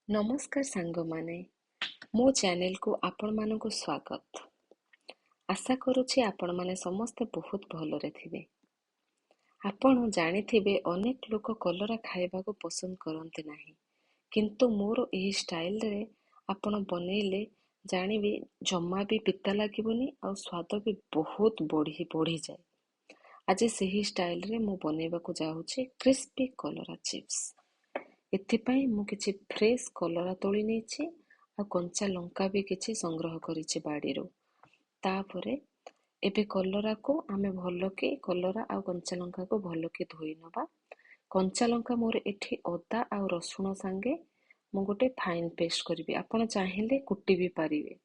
ନମସ୍କାର ସାଙ୍ଗମାନେ, ମୋ ଚ୍ୟାନେଲକୁ ଆପଣମାନଙ୍କୁ ସ୍ୱାଗତ। ଆଶା କରୁଛି ଆପଣମାନେ ସମସ୍ତେ ବହୁତ ଭଲରେ ଥିବେ। ଆପଣ ଜାଣିଥିବେ ଅନେକ ଲୋକ କଲରା ଖାଇବାକୁ ପସନ୍ଦ କରନ୍ତି ନାହିଁ, କିନ୍ତୁ ମୋର ଏହି ଷ୍ଟାଇଲରେ ଆପଣ ବନେଇଲେ ଜାଣିବେ ଜମା ବି ପିତା ଲାଗିବନି ଆଉ ସ୍ୱାଦ ବି ବହୁତ ବଢ଼ିଯାଏ। ଆଜି ସେହି ଷ୍ଟାଇଲରେ ମୁଁ ବନେଇବାକୁ ଯାଉଛି କ୍ରିସ୍ପି କଲରା ଚିପ୍ସ। ଏଥିପାଇଁ ମୁଁ କିଛି ଫ୍ରେଶ୍ କଲରା ତୋଳି ନେଇଛି ଆଉ କଞ୍ଚା ଲଙ୍କା ବି କିଛି ସଂଗ୍ରହ କରିଛି ବାଡ଼ିରୁ। ତାପରେ ଏବେ କଲରାକୁ ଆମେ କଲରା ଆଉ କଞ୍ଚା ଲଙ୍କାକୁ ଭଲକି ଧୋଇ ନେବା। କଞ୍ଚା ଲଙ୍କା ମୋର ଏଠି ଅଦା ଆଉ ରସୁଣ ସାଙ୍ଗେ ମୁଁ ଗୋଟେ ଫାଇନ୍ ପେଷ୍ଟ କରିବି। ଆପଣ ଚାହିଁଲେ କୁଟି ବି ପାରିବେ।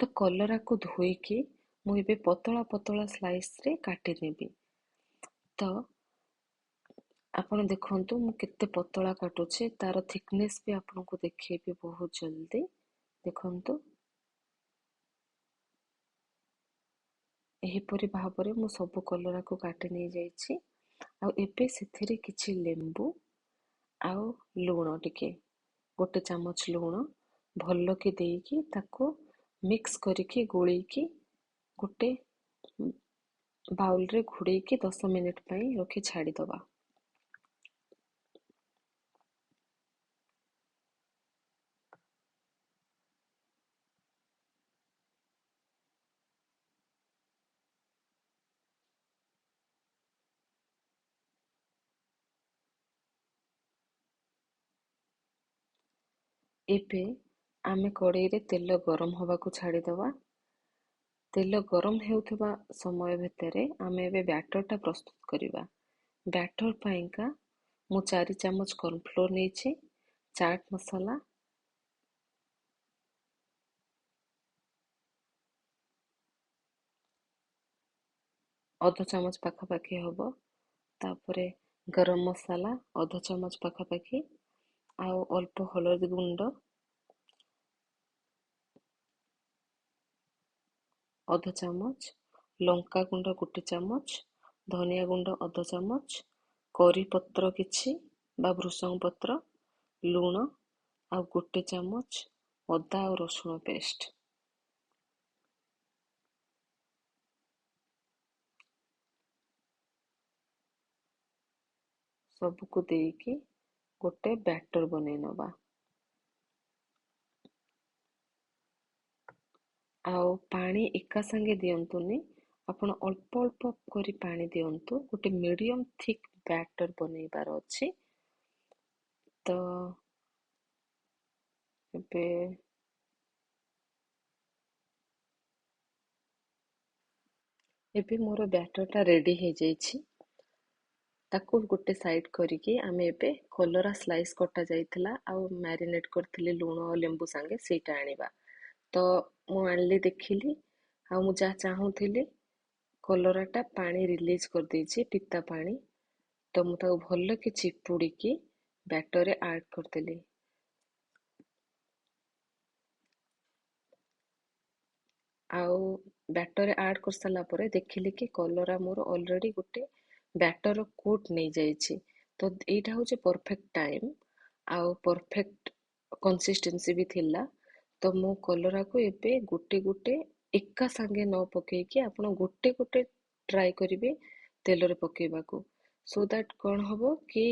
ତ କଲରାକୁ ଧୋଇକି ମୁଁ ଏବେ ପତଳା ପତଳା ସ୍ଲାଇସ୍ରେ କାଟି ନେବି। ତ ଆପଣ ଦେଖନ୍ତୁ ମୁଁ କେତେ ପତଳା କାଟୁଛି, ତାର ଥିକନେସ୍ ବି ଆପଣଙ୍କୁ ଦେଖେଇବି ବହୁତ ଜଲ୍ଦି। ଦେଖନ୍ତୁ, ଏହିପରି ଭାବରେ ମୁଁ ସବୁ କଲରାକୁ କାଟି ନେଇଯାଇଛି। ଆଉ ଏବେ ସେଥିରେ କିଛି ଲେମ୍ବୁ ଆଉ ଲୁଣ ଟିକେ, 1 ଚାମଚ ଲୁଣ ଭଲକି ଦେଇକି ତାକୁ ମିକ୍ସ କରିକି ଗୋଳେଇକି ଗୋଟେ ବାଉଲରେ ଘୋଡ଼େଇକି 10 ମିନିଟ୍ ପାଇଁ ରଖି ଛାଡ଼ିଦେବା। ଏବେ ଆମେ କଡ଼େଇରେ ତେଲ ଗରମ ହେବାକୁ ଛାଡ଼ିଦେବା। ତେଲ ଗରମ ହେଉଥିବା ସମୟ ଭିତରେ ଆମେ ଏବେ ବ୍ୟାଟରଟା ପ୍ରସ୍ତୁତ କରିବା। ବ୍ୟାଟର ପାଇଁକା ମୁଁ 4 ଚାମଚ କର୍ଣ୍ଣଫ୍ଲୋର ନେଇଛି, ଚାଟ୍ ମସଲା, ଅଧ ଚାମଚ ପାଖାପାଖି ହେବ, ତାପରେ ଗରମ ମସଲା ଅଧ ଚାମଚ ପାଖାପାଖି, ଆଉ ଅଳ୍ପ ହଳଦୀ ଗୁଣ୍ଡ ଅଧ ଚାମଚ, ଲଙ୍କା ଗୁଣ୍ଡ 1 ଚାମଚ, ଧନିଆ ଗୁଣ୍ଡ ଅଧ ଚାମଚ, କରି ପତ୍ର କିଛି ବା ଭୃଷଙ୍ଗ ପତ୍ର, ଲୁଣ ଆଉ 1 ଚାମଚ ଅଦା ଆଉ ରସୁଣ ପେଷ୍ଟ। ସବୁକୁ ଦେଇକି ଗୋଟେ ବ୍ୟାଟର ବନେଇ ନେବା। ଆଉ ପାଣି ଏକା ସାଙ୍ଗେ ଦିଅନ୍ତୁନି, ଆପଣ ଅଳ୍ପ ଅଳ୍ପ କରି ପାଣି ଦିଅନ୍ତୁ। ଗୋଟେ ମିଡ଼ିୟମ୍ ଥିକ୍ ବ୍ୟାଟର ବନେଇବାର ଅଛି। ତ ଏବେ ମୋର ବ୍ୟାଟରଟା ରେଡ଼ି ହେଇଯାଇଛି। ତାକୁ ଗୋଟେ ସାଇଡ୍ କରିକି ଆମେ ଏବେ କଲରା ସ୍ଲାଇସ୍ କଟା ଯାଇଥିଲା ଆଉ ମ୍ୟାରିନେଟ୍ କରିଥିଲି ଲୁଣ ଆଉ ଲେମ୍ବୁ ସାଙ୍ଗେ, ସେଇଟା ଆଣିବା। ତ ମୁଁ ଆଣିଲି, ଦେଖିଲି, ଆଉ ମୁଁ ଯାହା ଚାହୁଁଥିଲି କଲରାଟା ପାଣି ରିଲିଜ୍ କରିଦେଇଛି, ପିତା ପାଣି। ତ ମୁଁ ତାକୁ ଭଲକି ଚିପୁଡ଼ିକି ବ୍ୟାଟରରେ ଆଡ଼୍ କରିଦେଲି। ଆଉ ବ୍ୟାଟରରେ ଆଡ଼୍ କରିସାରିଲା ପରେ ଦେଖିଲି କି କଲରା ମୋର ଅଲରେଡ଼ି ଗୋଟେ ବ୍ୟାଟର କୋଟ୍ ନେଇଯାଇଛି। ତ ଏଇଟା ହେଉଛି ପରଫେକ୍ଟ ଟାଇମ୍ ଆଉ ପରଫେକ୍ଟ କନସିଷ୍ଟେନ୍ସି ବି ଥିଲା। ତ ମୁଁ କଲରାକୁ ଏବେ ଗୋଟେ ଗୋଟେ ଏକା ସାଙ୍ଗେ ନ ପକେଇକି ଆପଣ ଗୋଟେ ଗୋଟେ ଟ୍ରାଏ କରିବେ ତେଲରେ ପକେଇବାକୁ। ସୋ ଦ୍ୟାଟ୍ କ'ଣ ହେବ କି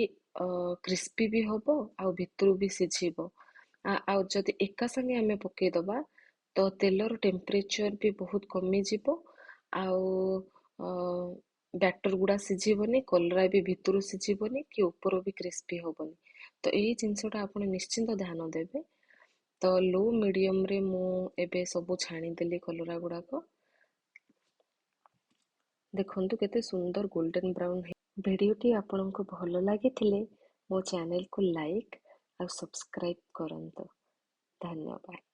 କ୍ରିସ୍ପି ବି ହେବ ଆଉ ଭିତରୁ ବି ସିଝିବ। ଆଉ ଯଦି ଏକା ସାଙ୍ଗେ ଆମେ ପକେଇଦବା ତ ତେଲର ଟେମ୍ପରେଚର ବି ବହୁତ କମିଯିବ ଆଉ ବ୍ୟାଟର ଗୁଡ଼ା ସିଝିବନି, କଲରା ବି ଭିତରୁ ସିଝିବନି କି ଉପର ବି କ୍ରିସ୍ପି ହେବନି। ତ ଏଇ ଜିନିଷଟା ଆପଣ ନିଶ୍ଚିନ୍ତ ଧ୍ୟାନ ଦେବେ। ତ ଲୋ ମିଡ଼ିୟମରେ ମୁଁ ଏବେ ସବୁ ଛାଣିଦେଲି କଲରା ଗୁଡ଼ାକ। ଦେଖନ୍ତୁ କେତେ ସୁନ୍ଦର ଗୋଲ୍ଡେନ୍ ବ୍ରାଉନ୍। ଭିଡ଼ିଓଟି ଆପଣଙ୍କୁ ଭଲ ଲାଗିଥିଲେ ମୋ ଚ୍ୟାନେଲକୁ ଲାଇକ୍ ଆଉ ସବସ୍କ୍ରାଇବ୍ କରନ୍ତୁ। ଧନ୍ୟବାଦ।